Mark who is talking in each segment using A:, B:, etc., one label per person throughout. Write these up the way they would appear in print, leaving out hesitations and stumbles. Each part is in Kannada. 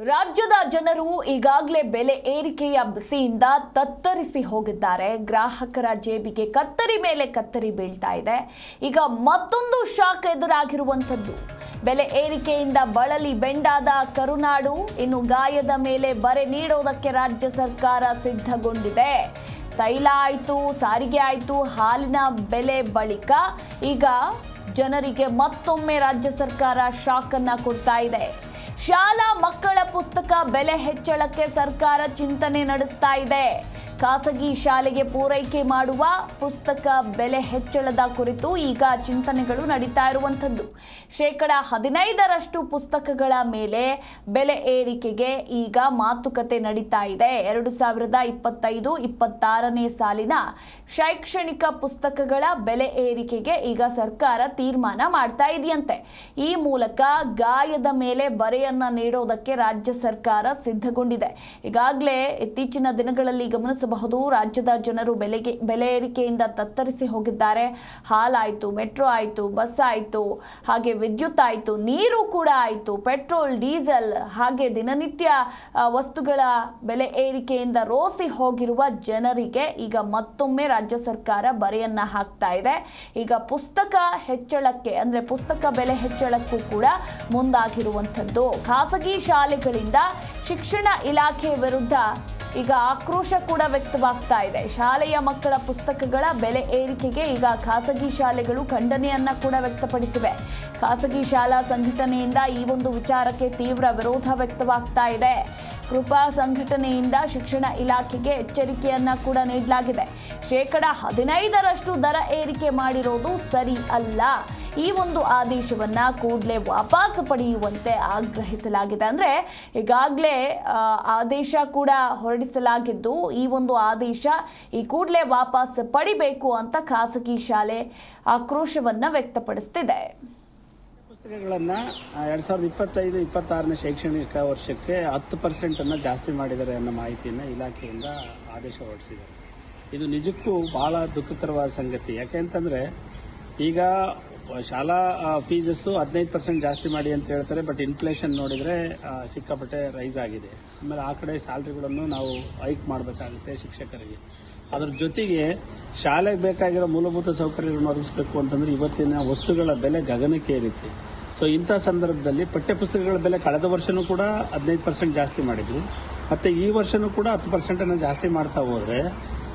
A: ರಾಜ್ಯದ ಜನರು ಈಗಾಗಲೇ ಬೆಲೆ ಏರಿಕೆಯ ಬಿಸಿಯಿಂದ ತತ್ತರಿಸಿ ಹೋಗಿದ್ದಾರೆ. ಗ್ರಾಹಕರ ಜೇಬಿಗೆ ಕತ್ತರಿ ಮೇಲೆ ಕತ್ತರಿ ಬೀಳ್ತಾ ಇದೆ. ಈಗ ಮತ್ತೊಂದು ಶಾಕ್ ಎದುರಾಗಿರುವಂಥದ್ದು. ಬೆಲೆ ಏರಿಕೆಯಿಂದ ಬಳಲಿ ಬೆಂಡಾದ ಕರುನಾಡು ಇನ್ನು ಗಾಯದ ಮೇಲೆ ಬರೆ ನೀಡೋದಕ್ಕೆ ರಾಜ್ಯ ಸರ್ಕಾರ ಸಿದ್ಧಗೊಂಡಿದೆ. ತೈಲ ಆಯಿತು, ಸಾರಿಗೆ ಆಯಿತು, ಹಾಲಿನ ಬೆಲೆ ಬಳಿಕ ಈಗ ಜನರಿಗೆ ಮತ್ತೊಮ್ಮೆ ರಾಜ್ಯ ಸರ್ಕಾರ ಶಾಕ್ ಅನ್ನ ಕೊಡ್ತಾ ಇದೆ. ಶಾಲಾ ಮಕ್ಕಳ ಪುಸ್ತಕ ಬೆಲೆ ಹೆಚ್ಚಳಕ್ಕೆ ಸರ್ಕಾರ ಚಿಂತನೆ ನಡೆಸ್ತಾ ಇದೆ. ಖಾಸಗಿ ಶಾಲೆಗೆ ಪೂರೈಕೆ ಮಾಡುವ ಪುಸ್ತಕ ಬೆಲೆ ಹೆಚ್ಚಳದ ಕುರಿತು ಈಗ ಚಿಂತನೆಗಳು ನಡೀತಾ ಇರುವಂಥದ್ದು. 15% ಪುಸ್ತಕಗಳ ಮೇಲೆ ಬೆಲೆ ಏರಿಕೆಗೆ ಈಗ ಮಾತುಕತೆ ನಡೀತಾ ಇದೆ. 2025-26ನೇ ಸಾಲಿನ ಶೈಕ್ಷಣಿಕ ಪುಸ್ತಕಗಳ ಬೆಲೆ ಏರಿಕೆಗೆ ಈಗ ಸರ್ಕಾರ ತೀರ್ಮಾನ ಮಾಡ್ತಾ ಇದೆಯಂತೆ. ಈ ಮೂಲಕ ಗಾಯದ ಮೇಲೆ ಬರೆಯನ್ನ ನೀಡೋದಕ್ಕೆ ರಾಜ್ಯ ಸರ್ಕಾರ ಸಿದ್ಧಗೊಂಡಿದೆ. ಈಗಾಗಲೇ ಇತ್ತೀಚಿನ ದಿನಗಳಲ್ಲಿ ಗಮನಿಸಬಹುದು, ರಾಜ್ಯದ ಜನರು ಬೆಲೆ ಏರಿಕೆಯಿಂದ ತತ್ತರಿಸಿ ಹೋಗಿದ್ದಾರೆ. ಹಾಲಾಯಿತು, ಮೆಟ್ರೋ ಆಯಿತು, ಬಸ್ ಆಯಿತು, ಹಾಗೆ ವಿದ್ಯುತ್ ಆಯಿತು, ನೀರು ಕೂಡ ಆಯಿತು, ಪೆಟ್ರೋಲ್, ಡೀಸೆಲ್, ಹಾಗೆ ದಿನನಿತ್ಯ ವಸ್ತುಗಳ ಬೆಲೆ ಏರಿಕೆಯಿಂದ ರೋಸಿ ಹೋಗಿರುವ ಜನರಿಗೆ ಈಗ ಮತ್ತೊಮ್ಮೆ ರಾಜ್ಯ ಸರ್ಕಾರ ಬರೆಯನ್ನ ಹಾಕ್ತಾ ಇದೆ. ಈಗ ಪುಸ್ತಕ ಹೆಚ್ಚಳಕ್ಕೆ ಅಂದ್ರೆ ಪುಸ್ತಕ ಬೆಲೆ ಹೆಚ್ಚಳಕ್ಕೂ ಕೂಡ ಮುಂದಾಗಿರುವಂಥದ್ದು. ಖಾಸಗಿ ಶಾಲೆಗಳಿಂದ ಶಿಕ್ಷಣ ಇಲಾಖೆ ವಿರುದ್ಧ ಈಗ ಆಕ್ರೋಶ ಕೂಡ ವ್ಯಕ್ತವಾಗ್ತಾ ಇದೆ. ಶಾಲೆಯ ಮಕ್ಕಳ ಪುಸ್ತಕಗಳ ಬೆಲೆ ಏರಿಕೆಗೆ ಈಗ ಖಾಸಗಿ ಶಾಲೆಗಳು ಖಂಡನೆಯನ್ನ ಕೂಡ ವ್ಯಕ್ತಪಡಿಸಿವೆ. ಖಾಸಗಿ ಶಾಲಾ ಸಂಘಟನೆಯಿಂದ ಈ ಒಂದು ವಿಚಾರಕ್ಕೆ ತೀವ್ರ ವಿರೋಧ ವ್ಯಕ್ತವಾಗ್ತಾ ಇದೆ. ಕೃಪಾ ಸಂಘಟನೆಯಿಂದ ಶಿಕ್ಷಣ ಇಲಾಖೆಗೆ ಎಚ್ಚರಿಕೆಯನ್ನ ಕೂಡ ನೀಡಲಾಗಿದೆ. 15% ದರ ಏರಿಕೆ ಮಾಡಿರೋದು ಸರಿ ಅಲ್ಲ. ಈ ಒಂದು ಆದೇಶವನ್ನ ಕೂಡಲೇ ವಾಪಸ್ ಪಡೆಯುವಂತೆ ಆಗ್ರಹಿಸಲಾಗಿದೆ. ಅಂದ್ರೆ ಈಗಾಗಲೇ ಆದೇಶ ಕೂಡ ಹೊರಡಿಸಲಾಗಿದ್ದು, ಈ ಒಂದು ಆದೇಶ ಈ ಕೂಡಲೇ ವಾಪಸ್ ಪಡಿಬೇಕು ಅಂತ ಖಾಸಗಿ ಶಾಲೆ ಆಕ್ರೋಶವನ್ನ ವ್ಯಕ್ತಪಡಿಸುತ್ತಿದೆ.
B: ಪುಸ್ತಕಗಳನ್ನು 2025-26ನೇ ಶೈಕ್ಷಣಿಕ ವರ್ಷಕ್ಕೆ 10% ಜಾಸ್ತಿ ಮಾಡಿದ್ದಾರೆ ಅನ್ನೋ ಮಾಹಿತಿಯನ್ನು ಇಲಾಖೆಯಿಂದ ಆದೇಶ ಹೊರಡಿಸಿದ್ದಾರೆ. ಇದು ನಿಜಕ್ಕೂ ಬಹಳ ದುಃಖಕರವಾದ ಸಂಗತಿ. ಯಾಕೆಂತಂದರೆ ಈಗ ಶಾಲಾ ಫೀಸಸ್ಸು 15% ಜಾಸ್ತಿ ಮಾಡಿ ಅಂತ ಹೇಳ್ತಾರೆ. ಬಟ್ ಇನ್ಫ್ಲೇಷನ್ ನೋಡಿದರೆ ಸಿಕ್ಕಾಪಟ್ಟೆ ರೈಸ್ ಆಗಿದೆ. ಆಮೇಲೆ ಆ ಕಡೆ ಸ್ಯಾಲ್ರಿಗಳನ್ನು ನಾವು ಹೈಕ್ ಮಾಡಬೇಕಾಗುತ್ತೆ ಶಿಕ್ಷಕರಿಗೆ. ಅದರ ಜೊತೆಗೆ ಶಾಲೆಗೆ ಬೇಕಾಗಿರೋ ಮೂಲಭೂತ ಸೌಕರ್ಯಗಳನ್ನು ಒದಗಿಸಬೇಕು ಅಂತಂದರೆ ಇವತ್ತಿನ ವಸ್ತುಗಳ ಬೆಲೆ ಗಗನಕ್ಕೆ ಏರಿತ್ತು. ಸೊ ಇಂಥ ಸಂದರ್ಭದಲ್ಲಿ ಪಠ್ಯಪುಸ್ತಕಗಳ ಬೆಲೆ ಕಳೆದ ವರ್ಷವೂ ಕೂಡ 15% ಜಾಸ್ತಿ ಮಾಡಿದ್ರು, ಮತ್ತು ಈ ವರ್ಷವೂ ಕೂಡ 10% ಜಾಸ್ತಿ ಮಾಡ್ತಾ ಹೋದರೆ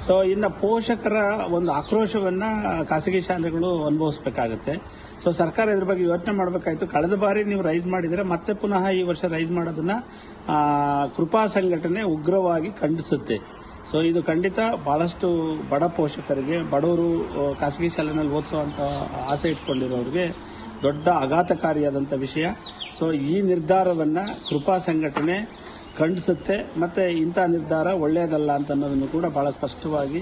B: ಸೊ ಇನ್ನು ಪೋಷಕರ ಒಂದು ಆಕ್ರೋಶವನ್ನು ಖಾಸಗಿ ಶಾಲೆಗಳು ಅನುಭವಿಸಬೇಕಾಗುತ್ತೆ. ಸೊ ಸರ್ಕಾರ ಇದ್ರ ಬಗ್ಗೆ ಯೋಚನೆ ಮಾಡಬೇಕಾಯಿತು. ಕಳೆದ ಬಾರಿ ನೀವು ರೈಸ್ ಮಾಡಿದರೆ ಮತ್ತೆ ಪುನಃ ಈ ವರ್ಷ ರೈಸ್ ಮಾಡೋದನ್ನು ಕೃಪಾ ಸಂಘಟನೆ ಉಗ್ರವಾಗಿ ಖಂಡಿಸುತ್ತೆ. ಸೊ ಇದು ಖಂಡಿತ ಭಾಳಷ್ಟು ಬಡ ಪೋಷಕರಿಗೆ, ಬಡವರು ಖಾಸಗಿ ಶಾಲೆಯಲ್ಲಿ ಓದಿಸುವಂಥ ಆಸೆ ಇಟ್ಕೊಂಡಿರೋರಿಗೆ ದೊಡ್ಡ ಆಘಾತಕಾರಿಯಾದಂಥ ವಿಷಯ. ಸೊ ಈ ನಿರ್ಧಾರವನ್ನು ಕೃಪಾ ಸಂಘಟನೆ ಖಂಡಿಸುತ್ತೆ, ಮತ್ತು ಇಂಥ ನಿರ್ಧಾರ ಒಳ್ಳೆಯದಲ್ಲ ಅಂತ ಅನ್ನೋದನ್ನು ಕೂಡ ಭಾಳ ಸ್ಪಷ್ಟವಾಗಿ